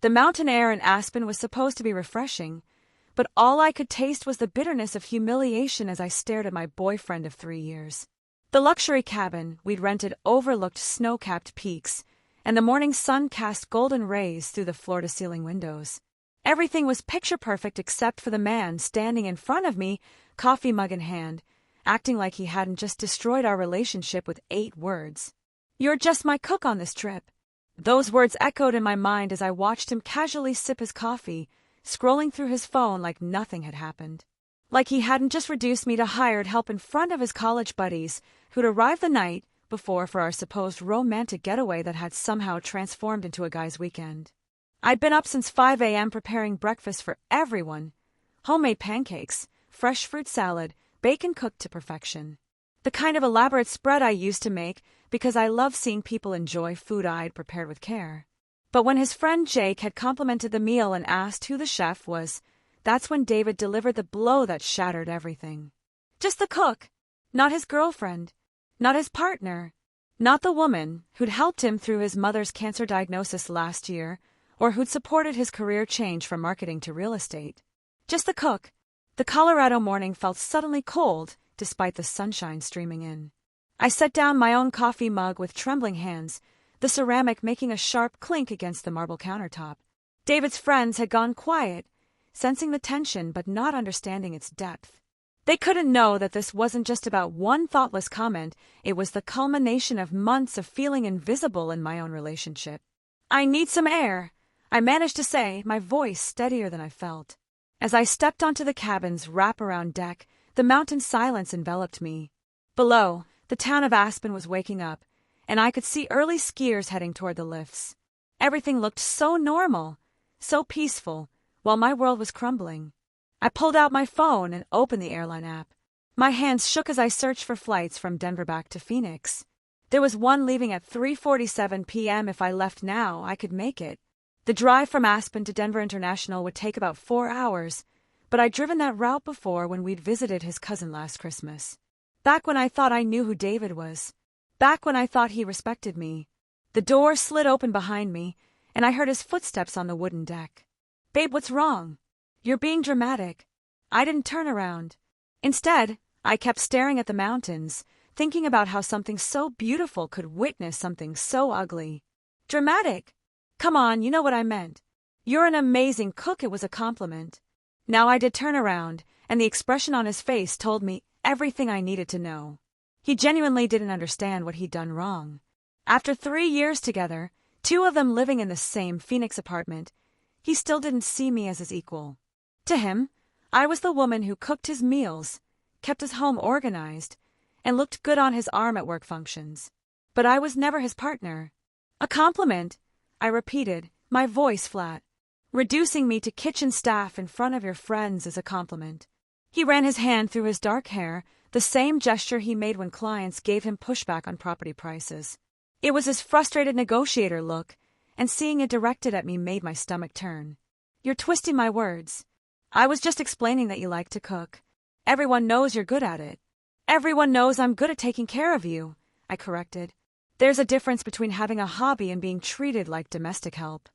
The mountain air in Aspen was supposed to be refreshing, but all I could taste was the bitterness of humiliation as I stared at my boyfriend of 3 years. The luxury cabin we'd rented overlooked snow-capped peaks, and the morning sun cast golden rays through the floor-to-ceiling windows. Everything was picture-perfect except for the man standing in front of me, coffee mug in hand, acting like he hadn't just destroyed our relationship with 8 words. "You're just my cook on this trip." Those words echoed in my mind as I watched him casually sip his coffee, scrolling through his phone like nothing had happened. Like he hadn't just reduced me to hired help in front of his college buddies who'd arrived the night before for our supposed romantic getaway that had somehow transformed into a guy's weekend. I'd been up since 5 a.m. preparing breakfast for everyone. Homemade pancakes, fresh fruit salad, bacon cooked to perfection. The kind of elaborate spread I used to make because I love seeing people enjoy food I'd prepared with care. But when his friend Jake had complimented the meal and asked who the chef was, that's when David delivered the blow that shattered everything. Just the cook, not his girlfriend, not his partner, not the woman who'd helped him through his mother's cancer diagnosis last year, or who'd supported his career change from marketing to real estate. Just the cook. The Colorado morning felt suddenly cold, despite the sunshine streaming in. I set down my own coffee mug with trembling hands, the ceramic making a sharp clink against the marble countertop. David's friends had gone quiet, sensing the tension but not understanding its depth. They couldn't know that this wasn't just about one thoughtless comment, it was the culmination of months of feeling invisible in my own relationship. "I need some air," I managed to say, my voice steadier than I felt. As I stepped onto the cabin's wraparound deck, the mountain silence enveloped me. Below, the town of Aspen was waking up, and I could see early skiers heading toward the lifts. Everything looked so normal, so peaceful, while my world was crumbling. I pulled out my phone and opened the airline app. My hands shook as I searched for flights from Denver back to Phoenix. There was one leaving at 3:47 p.m. If I left now, I could make it. The drive from Aspen to Denver International would take about 4 hours, but I'd driven that route before when we'd visited his cousin last Christmas. Back when I thought I knew who David was. Back when I thought he respected me. The door slid open behind me, and I heard his footsteps on the wooden deck. "Babe, what's wrong? You're being dramatic." I didn't turn around. Instead, I kept staring at the mountains, thinking about how something so beautiful could witness something so ugly. Dramatic? Come on, you know what I meant. "You're an amazing cook," it was a compliment. Now I did turn around, and the expression on his face told me everything I needed to know. He genuinely didn't understand what he'd done wrong. After 3 years together, 2 of them living in the same Phoenix apartment, he still didn't see me as his equal. To him, I was the woman who cooked his meals, kept his home organized, and looked good on his arm at work functions. But I was never his partner. "A compliment," I repeated, my voice flat. "Reducing me to kitchen staff in front of your friends is a compliment." He ran his hand through his dark hair, the same gesture he made when clients gave him pushback on property prices. It was his frustrated negotiator look, and seeing it directed at me made my stomach turn. "You're twisting my words. I was just explaining that you like to cook. Everyone knows you're good at it." "Everyone knows I'm good at taking care of you," I corrected. "There's a difference between having a hobby and being treated like domestic help."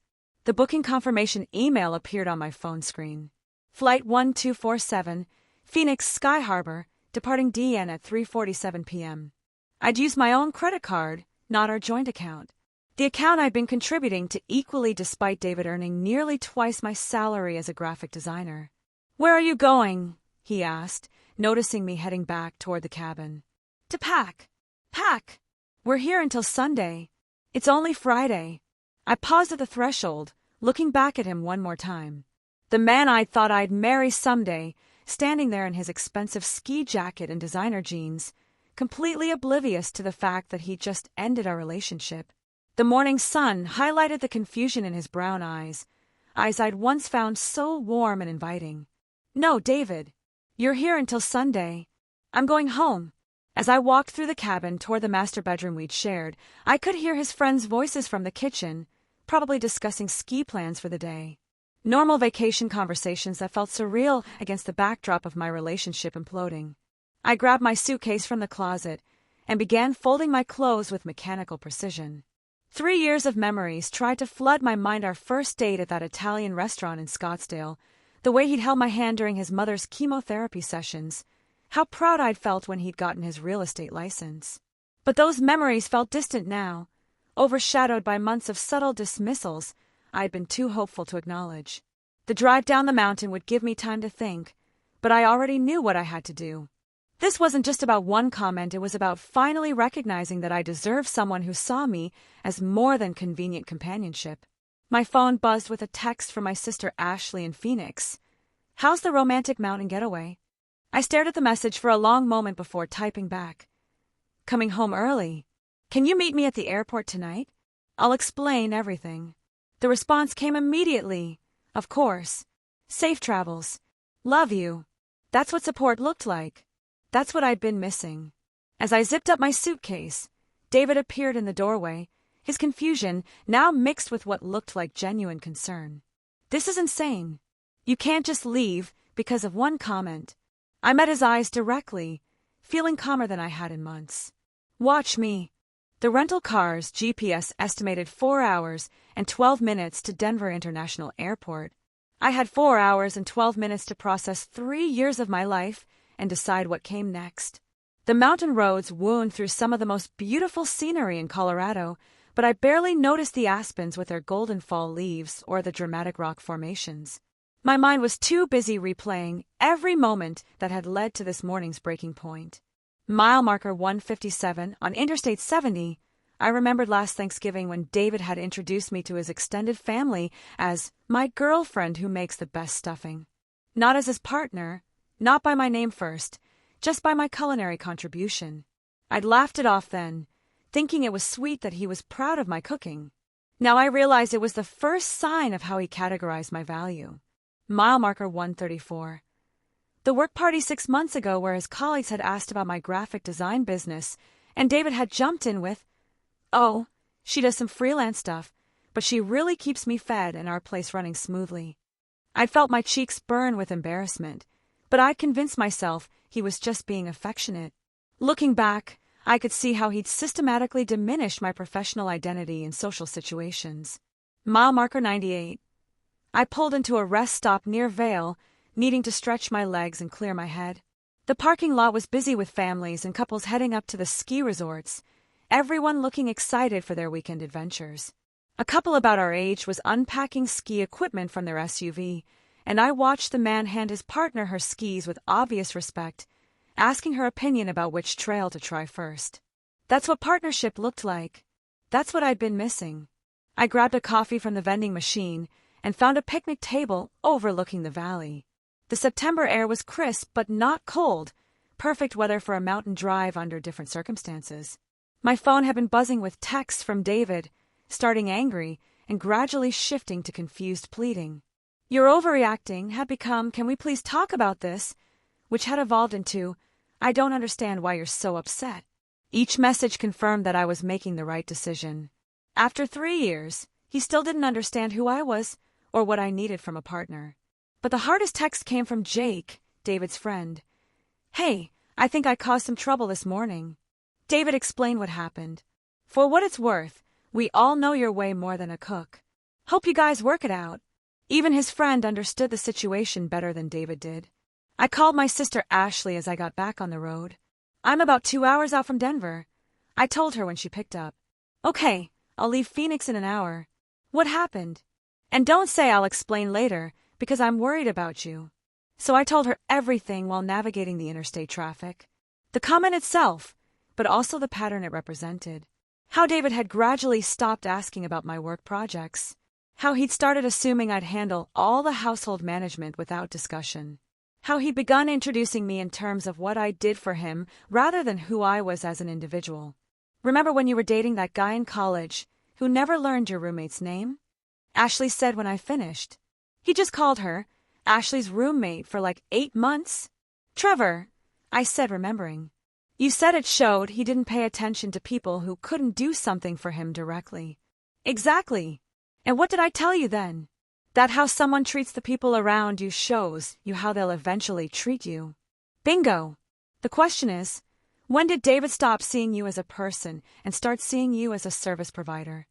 The booking confirmation email appeared on my phone screen. Flight 1247, Phoenix Sky Harbor, departing DN at 3:47 p.m. I'd used my own credit card, not our joint account. The account I'd been contributing to equally despite David earning nearly twice my salary as a graphic designer. "Where are you going?" he asked, noticing me heading back toward the cabin. "To pack." "Pack? We're here until Sunday. It's only Friday." I paused at the threshold, looking back at him one more time. The man I thought I'd marry someday, standing there in his expensive ski jacket and designer jeans, completely oblivious to the fact that he'd just ended our relationship. The morning sun highlighted the confusion in his brown eyes I'd once found so warm and inviting. "No, David. You're here until Sunday. I'm going home." As I walked through the cabin toward the master bedroom we'd shared, I could hear his friends' voices from the kitchen, probably discussing ski plans for the day. Normal vacation conversations that felt surreal against the backdrop of my relationship imploding. I grabbed my suitcase from the closet and began folding my clothes with mechanical precision. 3 years of memories tried to flood my mind. Our first date at that Italian restaurant in Scottsdale, the way he'd held my hand during his mother's chemotherapy sessions, how proud I'd felt when he'd gotten his real estate license. But those memories felt distant now, overshadowed by months of subtle dismissals I had been too hopeful to acknowledge. The drive down the mountain would give me time to think, but I already knew what I had to do. This wasn't just about one comment, it was about finally recognizing that I deserved someone who saw me as more than convenient companionship. My phone buzzed with a text from my sister Ashley in Phoenix. "How's the romantic mountain getaway?" I stared at the message for a long moment before typing back. "Coming home early. Can you meet me at the airport tonight? I'll explain everything." The response came immediately. "Of course. Safe travels. Love you." That's what support looked like. That's what I'd been missing. As I zipped up my suitcase, David appeared in the doorway, his confusion now mixed with what looked like genuine concern. "This is insane. You can't just leave because of one comment." I met his eyes directly, feeling calmer than I had in months. "Watch me." The rental car's GPS estimated 4 hours and 12 minutes to Denver International Airport. I had 4 hours and 12 minutes to process 3 years of my life and decide what came next. The mountain roads wound through some of the most beautiful scenery in Colorado, but I barely noticed the aspens with their golden fall leaves or the dramatic rock formations. My mind was too busy replaying every moment that had led to this morning's breaking point. Mile marker 157 on Interstate 70, I remembered last Thanksgiving when David had introduced me to his extended family as my girlfriend who makes the best stuffing. Not as his partner, not by my name first, just by my culinary contribution. I'd laughed it off then, thinking it was sweet that he was proud of my cooking. Now I realized it was the first sign of how he categorized my value. Mile marker 134. The work party 6 months ago where his colleagues had asked about my graphic design business, and David had jumped in with, "Oh, she does some freelance stuff, but she really keeps me fed and our place running smoothly." I'd felt my cheeks burn with embarrassment, but I'd convinced myself he was just being affectionate. Looking back, I could see how he'd systematically diminished my professional identity in social situations. Mile marker 98. I pulled into a rest stop near Vail, needing to stretch my legs and clear my head. The parking lot was busy with families and couples heading up to the ski resorts, everyone looking excited for their weekend adventures. A couple about our age was unpacking ski equipment from their SUV, and I watched the man hand his partner her skis with obvious respect, asking her opinion about which trail to try first. That's what partnership looked like. That's what I'd been missing. I grabbed a coffee from the vending machine and found a picnic table overlooking the valley. The September air was crisp but not cold, perfect weather for a mountain drive under different circumstances. My phone had been buzzing with texts from David, starting angry and gradually shifting to confused pleading. "You're overreacting" had become, "Can we please talk about this?" which had evolved into, "I don't understand why you're so upset." Each message confirmed that I was making the right decision. After 3 years, he still didn't understand who I was or what I needed from a partner. But the hardest text came from Jake, David's friend. "Hey, I think I caused some trouble this morning." David explained what happened. "For what it's worth, we all know you're way more than a cook. Hope you guys work it out." Even his friend understood the situation better than David did. I called my sister Ashley as I got back on the road. "I'm about 2 hours out from Denver," I told her when she picked up. "Okay, I'll leave Phoenix in an hour." "What happened?" "And don't say I'll explain later, because I'm worried about you." So I told her everything while navigating the interstate traffic. The comment itself, but also the pattern it represented. How David had gradually stopped asking about my work projects. How he'd started assuming I'd handle all the household management without discussion. How he'd begun introducing me in terms of what I did for him rather than who I was as an individual. "Remember when you were dating that guy in college who never learned your roommate's name?" Ashley said when I finished. "He just called her Ashley's roommate for like 8 months. "Trevor," I said, remembering. "You said it showed he didn't pay attention to people who couldn't do something for him directly." "Exactly. And what did I tell you then? That how someone treats the people around you shows you how they'll eventually treat you." Bingo. The question is, when did David stop seeing you as a person and start seeing you as a service provider?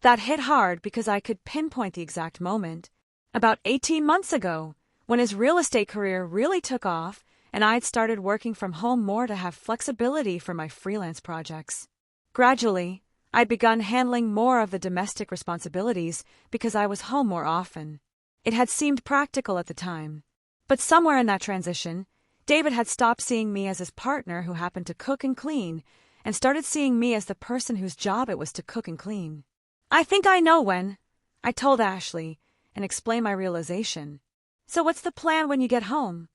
That hit hard because I could pinpoint the exact moment. About 18 months ago, when his real estate career really took off and I'd started working from home more to have flexibility for my freelance projects. Gradually, I'd begun handling more of the domestic responsibilities because I was home more often. It had seemed practical at the time. But somewhere in that transition, David had stopped seeing me as his partner who happened to cook and clean and started seeing me as the person whose job it was to cook and clean. I think I know when, I told Ashley and explained my realization. So what's the plan when you get home?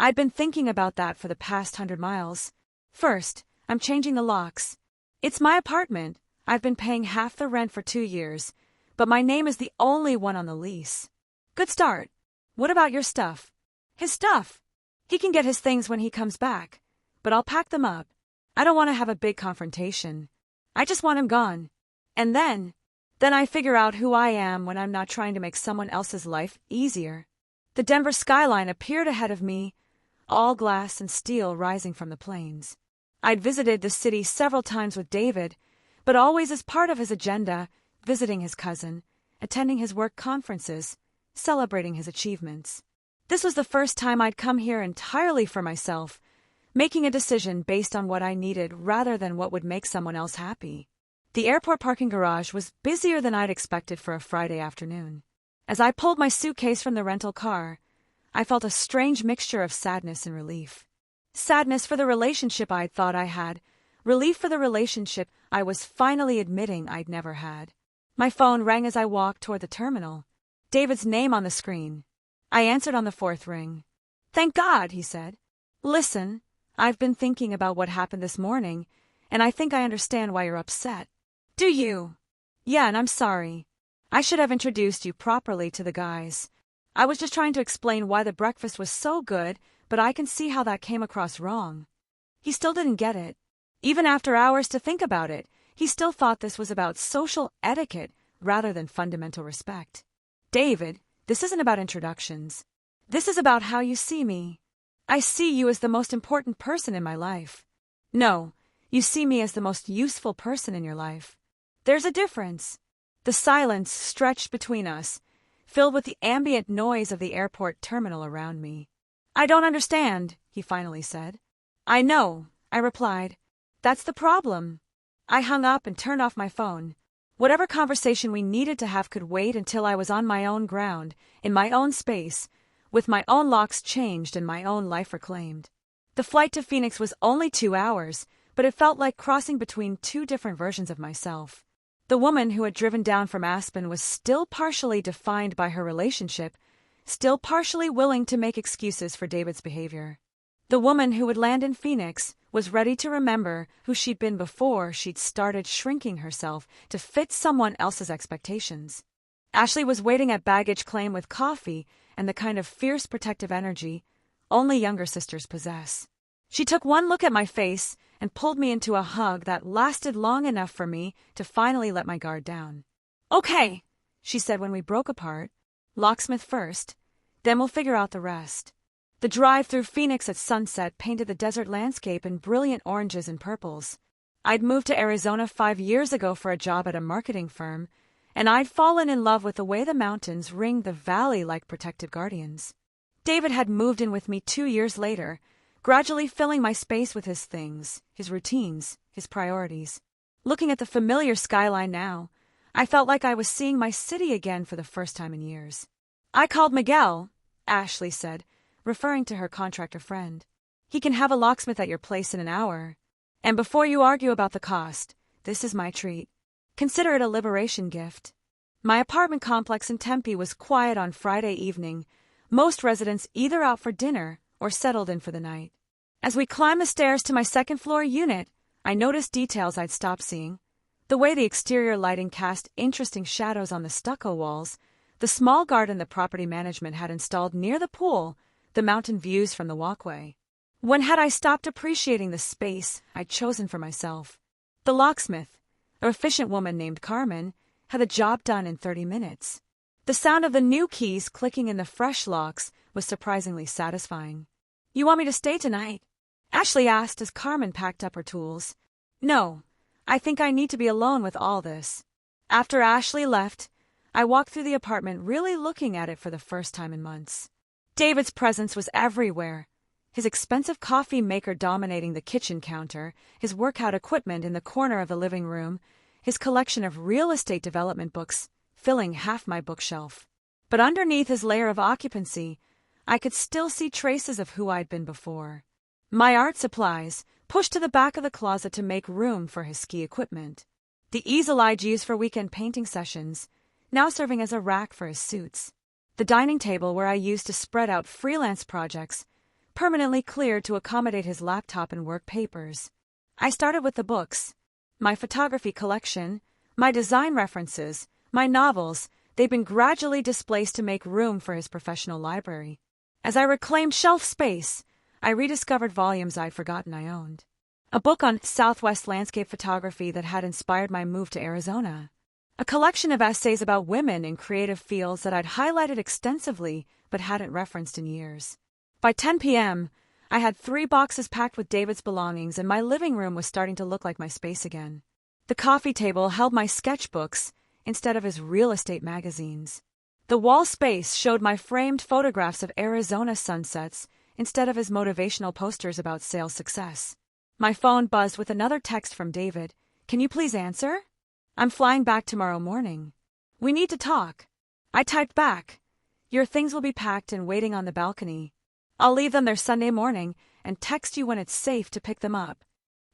I'd been thinking about that for the past 100 miles. First, I'm changing the locks. It's my apartment. I've been paying half the rent for 2 years, but my name is the only one on the lease. Good start. What about your stuff? His stuff. He can get his things when he comes back, but I'll pack them up. I don't want to have a big confrontation. I just want him gone. And then I figure out who I am when I'm not trying to make someone else's life easier. The Denver skyline appeared ahead of me, all glass and steel rising from the plains. I'd visited the city several times with David, but always as part of his agenda, visiting his cousin, attending his work conferences, celebrating his achievements. This was the first time I'd come here entirely for myself, making a decision based on what I needed rather than what would make someone else happy. The airport parking garage was busier than I'd expected for a Friday afternoon. As I pulled my suitcase from the rental car, I felt a strange mixture of sadness and relief. Sadness for the relationship I'd thought I had, relief for the relationship I was finally admitting I'd never had. My phone rang as I walked toward the terminal. David's name on the screen. I answered on the 4th ring. "Thank God," he said. "Listen, I've been thinking about what happened this morning, and I think I understand why you're upset." "Do you?" "Yeah, and I'm sorry. I should have introduced you properly to the guys. I was just trying to explain why the breakfast was so good, but I can see how that came across wrong." He still didn't get it. Even after hours to think about it, he still thought this was about social etiquette rather than fundamental respect. "David, this isn't about introductions. This is about how you see me. I see you as the most important person in my life. No, you see me as the most useful person in your life. There's a difference." The silence stretched between us, filled with the ambient noise of the airport terminal around me. "I don't understand," he finally said. "I know," I replied. "That's the problem." I hung up and turned off my phone. Whatever conversation we needed to have could wait until I was on my own ground, in my own space, with my own locks changed and my own life reclaimed. The flight to Phoenix was only 2 hours, but it felt like crossing between 2 different versions of myself. The woman who had driven down from Aspen was still partially defined by her relationship, still partially willing to make excuses for David's behavior. The woman who would land in Phoenix was ready to remember who she'd been before she'd started shrinking herself to fit someone else's expectations. Ashley was waiting at baggage claim with coffee and the kind of fierce protective energy only younger sisters possess. She took one look at my face and pulled me into a hug that lasted long enough for me to finally let my guard down. "Okay," she said when we broke apart. "Locksmith first, then we'll figure out the rest." The drive through Phoenix at sunset painted the desert landscape in brilliant oranges and purples. I'd moved to Arizona 5 years ago for a job at a marketing firm, and I'd fallen in love with the way the mountains ringed the valley like protective guardians. David had moved in with me 2 years later, gradually filling my space with his things, his routines, his priorities. Looking at the familiar skyline now, I felt like I was seeing my city again for the first time in years. "I called Miguel," Ashley said, referring to her contractor friend. "He can have a locksmith at your place in an hour. And before you argue about the cost, this is my treat. Consider it a liberation gift." My apartment complex in Tempe was quiet on Friday evening, most residents either out for dinner or settled in for the night. As we climbed the stairs to my second-floor unit, I noticed details I'd stopped seeing. The way the exterior lighting cast interesting shadows on the stucco walls, the small garden the property management had installed near the pool, the mountain views from the walkway. When had I stopped appreciating the space I'd chosen for myself? The locksmith, an efficient woman named Carmen, had the job done in 30 minutes. The sound of the new keys clicking in the fresh locks was surprisingly satisfying. "You want me to stay tonight?" Ashley asked as Carmen packed up her tools. "No, I think I need to be alone with all this." After Ashley left, I walked through the apartment really looking at it for the first time in months. David's presence was everywhere. His expensive coffee maker dominating the kitchen counter, his workout equipment in the corner of the living room, his collection of real estate development books filling half my bookshelf. But underneath his layer of occupancy, I could still see traces of who I'd been before. My art supplies, pushed to the back of the closet to make room for his ski equipment. The easel I'd used for weekend painting sessions, now serving as a rack for his suits. The dining table where I used to spread out freelance projects, permanently cleared to accommodate his laptop and work papers. I started with the books. My photography collection, my design references, my novels, they've been gradually displaced to make room for his professional library. As I reclaimed shelf space, I rediscovered volumes I'd forgotten I owned. A book on Southwest landscape photography that had inspired my move to Arizona. A collection of essays about women in creative fields that I'd highlighted extensively but hadn't referenced in years. By 10 p.m., I had 3 boxes packed with David's belongings and my living room was starting to look like my space again. The coffee table held my sketchbooks instead of his real estate magazines. The wall space showed my framed photographs of Arizona sunsets instead of his motivational posters about sales success. My phone buzzed with another text from David. "Can you please answer? I'm flying back tomorrow morning. We need to talk." I typed back, "Your things will be packed and waiting on the balcony. I'll leave them there Sunday morning and text you when it's safe to pick them up."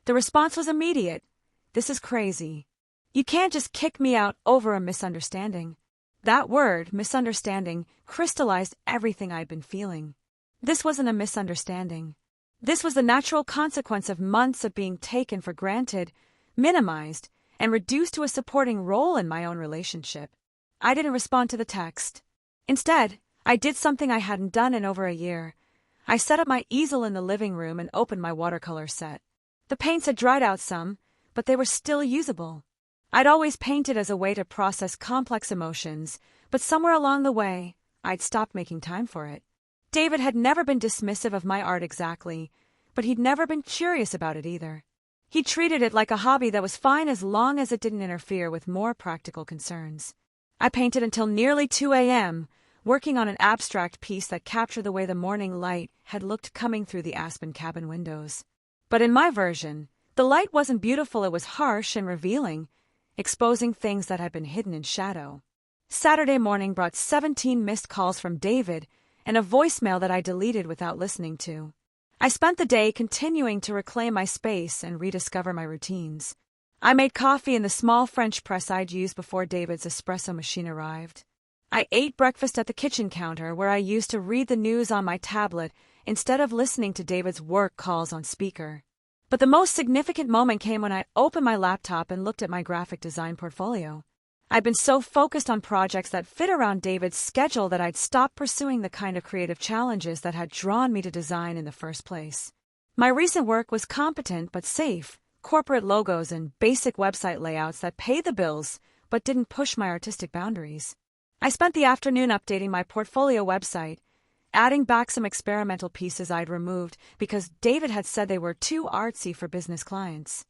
The response was immediate. "This is crazy. You can't just kick me out over a misunderstanding." That word, misunderstanding, crystallized everything I'd been feeling. This wasn't a misunderstanding. This was the natural consequence of months of being taken for granted, minimized, and reduced to a supporting role in my own relationship. I didn't respond to the text. Instead, I did something I hadn't done in over a year. I set up my easel in the living room and opened my watercolor set. The paints had dried out some, but they were still usable. I'd always painted as a way to process complex emotions, but somewhere along the way, I'd stopped making time for it. David had never been dismissive of my art exactly, but he'd never been curious about it either. He treated it like a hobby that was fine as long as it didn't interfere with more practical concerns. I painted until nearly 2 a.m., working on an abstract piece that captured the way the morning light had looked coming through the Aspen cabin windows. But in my version, the light wasn't beautiful, it was harsh and revealing, exposing things that had been hidden in shadow. Saturday morning brought 17 missed calls from David and a voicemail that I deleted without listening to. I spent the day continuing to reclaim my space and rediscover my routines. I made coffee in the small French press I'd used before David's espresso machine arrived. I ate breakfast at the kitchen counter where I used to read the news on my tablet instead of listening to David's work calls on speaker. But the most significant moment came when I opened my laptop and looked at my graphic design portfolio. I'd been so focused on projects that fit around David's schedule that I'd stopped pursuing the kind of creative challenges that had drawn me to design in the first place. My recent work was competent but safe, corporate logos and basic website layouts that paid the bills but didn't push my artistic boundaries. I spent the afternoon updating my portfolio website, adding back some experimental pieces I'd removed because David had said they were too artsy for business clients.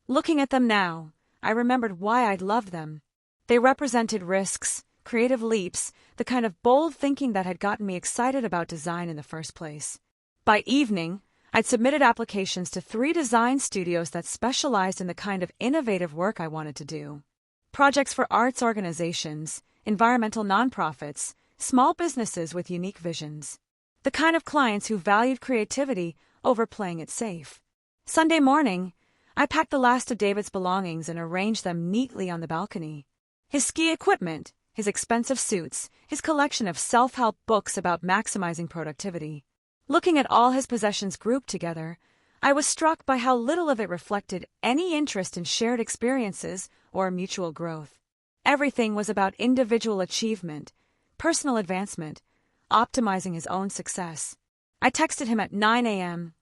Looking at them now, I remembered why I'd loved them. They represented risks, creative leaps, the kind of bold thinking that had gotten me excited about design in the first place. By evening, I'd submitted applications to 3 design studios that specialized in the kind of innovative work I wanted to do. Projects for arts organizations, environmental nonprofits, small businesses with unique visions. The kind of clients who valued creativity over playing it safe. Sunday morning, I packed the last of David's belongings and arranged them neatly on the balcony. His ski equipment, his expensive suits, his collection of self-help books about maximizing productivity. Looking at all his possessions grouped together, I was struck by how little of it reflected any interest in shared experiences or mutual growth. Everything was about individual achievement, personal advancement, optimizing his own success. I texted him at 9 a.m.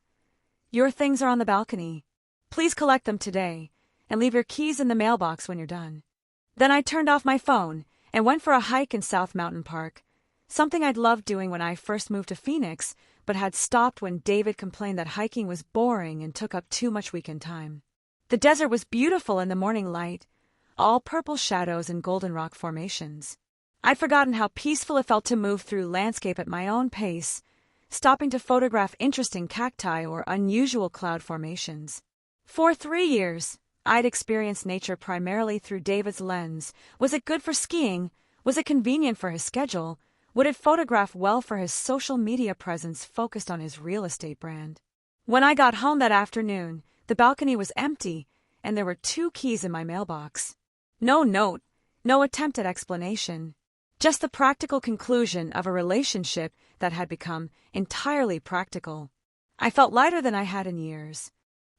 "Your things are on the balcony. Please collect them today, and leave your keys in the mailbox when you're done." Then I turned off my phone and went for a hike in South Mountain Park, something I'd loved doing when I first moved to Phoenix, but had stopped when David complained that hiking was boring and took up too much weekend time. The desert was beautiful in the morning light, all purple shadows and golden rock formations. I'd forgotten how peaceful it felt to move through landscape at my own pace, stopping to photograph interesting cacti or unusual cloud formations. For 3 years, I'd experienced nature primarily through David's lens. Was it good for skiing? Was it convenient for his schedule? Would it photograph well for his social media presence focused on his real estate brand? When I got home that afternoon, the balcony was empty, and there were 2 keys in my mailbox. No note, no attempt at explanation. Just the practical conclusion of a relationship that had become entirely practical. I felt lighter than I had in years.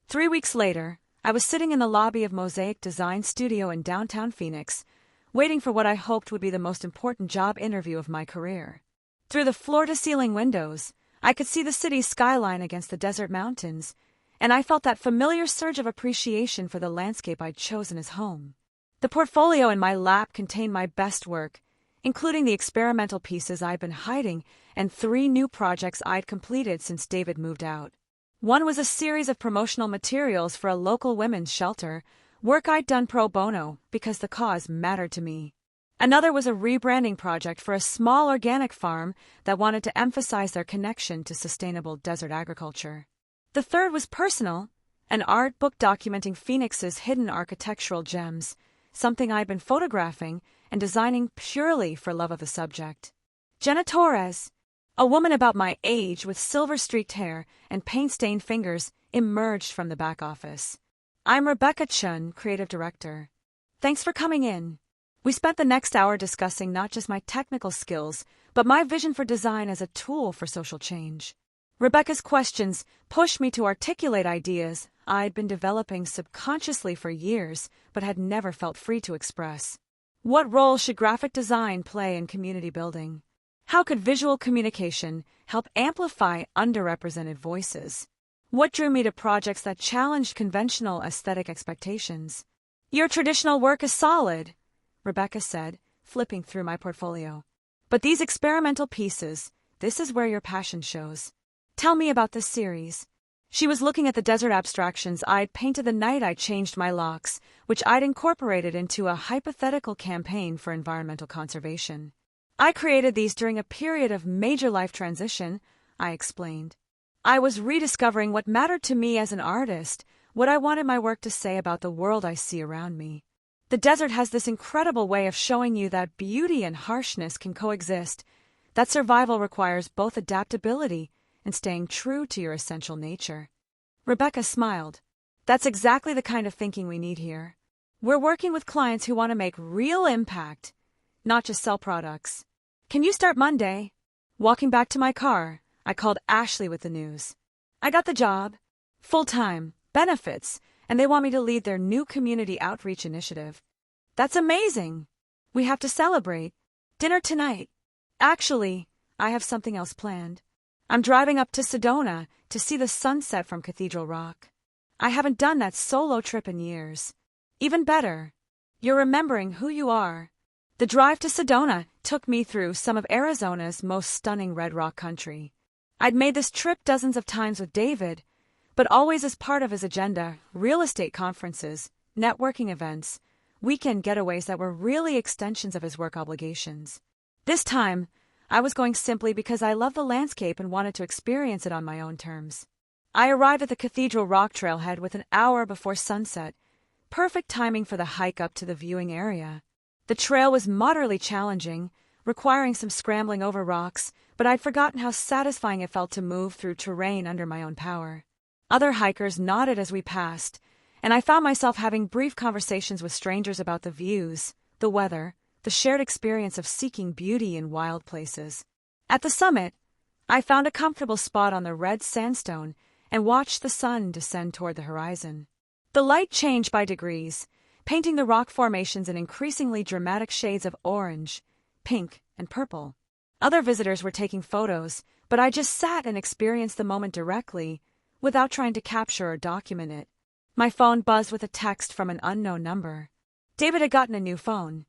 3 weeks later, I was sitting in the lobby of Mosaic Design Studio in downtown Phoenix, waiting for what I hoped would be the most important job interview of my career. Through the floor-to-ceiling windows, I could see the city's skyline against the desert mountains, and I felt that familiar surge of appreciation for the landscape I'd chosen as home. The portfolio in my lap contained my best work, including the experimental pieces I'd been hiding and 3 new projects I'd completed since David moved out. One was a series of promotional materials for a local women's shelter, work I'd done pro bono because the cause mattered to me. Another was a rebranding project for a small organic farm that wanted to emphasize their connection to sustainable desert agriculture. The third was personal, an art book documenting Phoenix's hidden architectural gems, something I'd been photographing and designing purely for love of the subject. Jenna Torres, a woman about my age with silver-streaked hair and paint-stained fingers, emerged from the back office. I'm Rebecca Chun, creative director. Thanks for coming in. We spent the next hour discussing not just my technical skills, but my vision for design as a tool for social change. Rebecca's questions pushed me to articulate ideas I'd been developing subconsciously for years, but had never felt free to express. What role should graphic design play in community building? How could visual communication help amplify underrepresented voices? What drew me to projects that challenged conventional aesthetic expectations? Your traditional work is solid, Rebecca said, flipping through my portfolio. But these experimental pieces, this is where your passion shows. Tell me about this series. She was looking at the desert abstractions I'd painted the night I changed my locks, which I'd incorporated into a hypothetical campaign for environmental conservation. I created these during a period of major life transition, I explained. I was rediscovering what mattered to me as an artist, what I wanted my work to say about the world I see around me. The desert has this incredible way of showing you that beauty and harshness can coexist, that survival requires both adaptability and staying true to your essential nature. Rebecca smiled. That's exactly the kind of thinking we need here. We're working with clients who want to make real impact, not just sell products. Can you start Monday? Walking back to my car, I called Ashley with the news. I got the job, full-time, benefits, and they want me to lead their new community outreach initiative. That's amazing! We have to celebrate. Dinner tonight. Actually, I have something else planned. I'm driving up to Sedona to see the sunset from Cathedral Rock. I haven't done that solo trip in years. Even better, you're remembering who you are. The drive to Sedona took me through some of Arizona's most stunning red rock country. I'd made this trip dozens of times with David, but always as part of his agenda, real estate conferences, networking events, weekend getaways that were really extensions of his work obligations. This time, I was going simply because I love the landscape and wanted to experience it on my own terms. I arrived at the Cathedral Rock trailhead with an hour before sunset, perfect timing for the hike up to the viewing area. The trail was moderately challenging, requiring some scrambling over rocks, but I'd forgotten how satisfying it felt to move through terrain under my own power. Other hikers nodded as we passed, and I found myself having brief conversations with strangers about the views, the weather, the shared experience of seeking beauty in wild places. At the summit, I found a comfortable spot on the red sandstone and watched the sun descend toward the horizon. The light changed by degrees, painting the rock formations in increasingly dramatic shades of orange, pink, and purple. Other visitors were taking photos, but I just sat and experienced the moment directly, without trying to capture or document it. My phone buzzed with a text from an unknown number. David had gotten a new phone.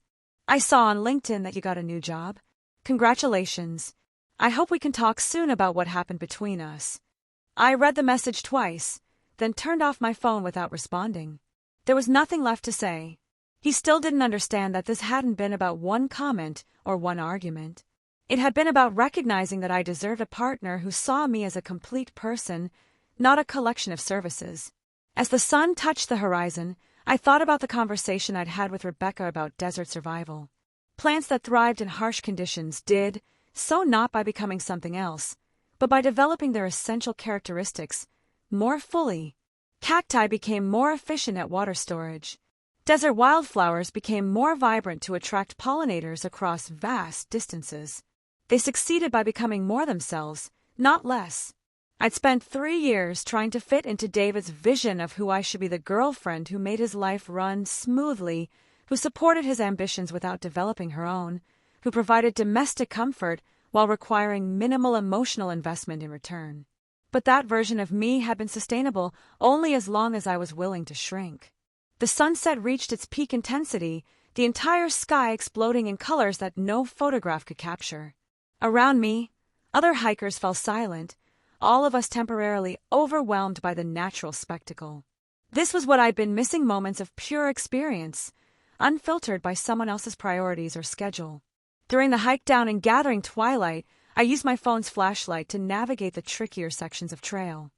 I saw on LinkedIn that you got a new job. Congratulations. I hope we can talk soon about what happened between us. I read the message twice, then turned off my phone without responding. There was nothing left to say. He still didn't understand that this hadn't been about one comment or one argument. It had been about recognizing that I deserved a partner who saw me as a complete person, not a collection of services. As the sun touched the horizon, I thought about the conversation I'd had with Rebecca about desert survival. Plants that thrived in harsh conditions did, so not by becoming something else, but by developing their essential characteristics more fully. Cacti became more efficient at water storage. Desert wildflowers became more vibrant to attract pollinators across vast distances. They succeeded by becoming more themselves, not less. I'd spent 3 years trying to fit into David's vision of who I should be, the girlfriend who made his life run smoothly, who supported his ambitions without developing her own, who provided domestic comfort while requiring minimal emotional investment in return. But that version of me had been sustainable only as long as I was willing to shrink. The sunset reached its peak intensity, the entire sky exploding in colors that no photograph could capture. Around me, other hikers fell silent, all of us temporarily overwhelmed by the natural spectacle. This was what I'd been missing, moments of pure experience, unfiltered by someone else's priorities or schedule. During the hike down in gathering twilight, I used my phone's flashlight to navigate the trickier sections of trail.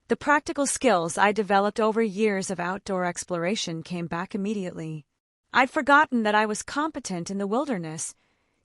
The practical skills I developed over years of outdoor exploration came back immediately. I'd forgotten that I was competent in the wilderness,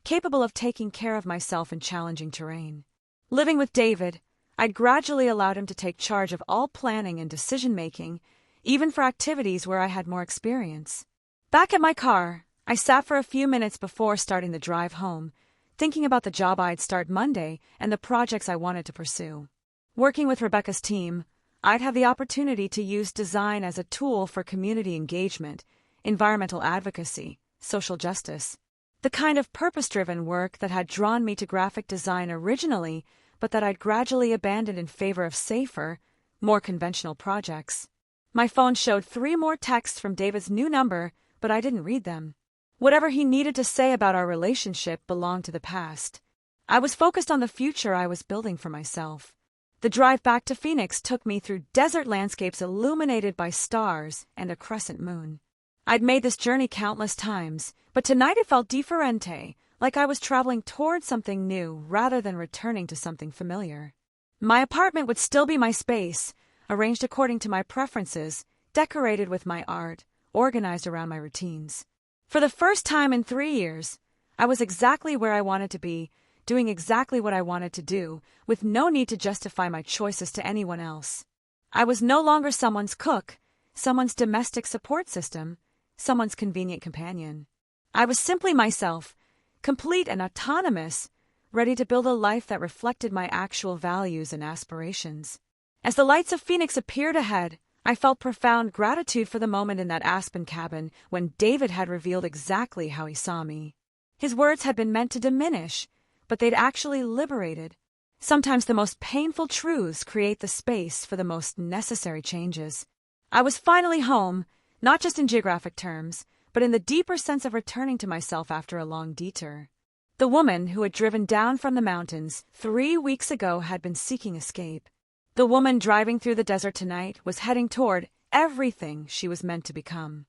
capable of taking care of myself in challenging terrain. Living with David, I'd gradually allowed him to take charge of all planning and decision-making, even for activities where I had more experience. Back at my car, I sat for a few minutes before starting the drive home, thinking about the job I'd start Monday and the projects I wanted to pursue. Working with Rebecca's team, I'd have the opportunity to use design as a tool for community engagement, environmental advocacy, social justice. The kind of purpose-driven work that had drawn me to graphic design originally, but that I'd gradually abandoned in favor of safer, more conventional projects. My phone showed 3 more texts from David's new number, but I didn't read them. Whatever he needed to say about our relationship belonged to the past. I was focused on the future I was building for myself. The drive back to Phoenix took me through desert landscapes illuminated by stars and a crescent moon. I'd made this journey countless times, but tonight it felt differente, like I was traveling toward something new rather than returning to something familiar. My apartment would still be my space, arranged according to my preferences, decorated with my art, organized around my routines. For the first time in 3 years, I was exactly where I wanted to be, doing exactly what I wanted to do, with no need to justify my choices to anyone else. I was no longer someone's cook, someone's domestic support system, someone's convenient companion. I was simply myself, complete and autonomous, ready to build a life that reflected my actual values and aspirations. As the lights of Phoenix appeared ahead, I felt profound gratitude for the moment in that aspen cabin when David had revealed exactly how he saw me. His words had been meant to diminish, but they'd actually liberated. Sometimes the most painful truths create the space for the most necessary changes. I was finally home, not just in geographic terms, but in the deeper sense of returning to myself after a long detour. The woman who had driven down from the mountains 3 weeks ago had been seeking escape. The woman driving through the desert tonight was heading toward everything she was meant to become.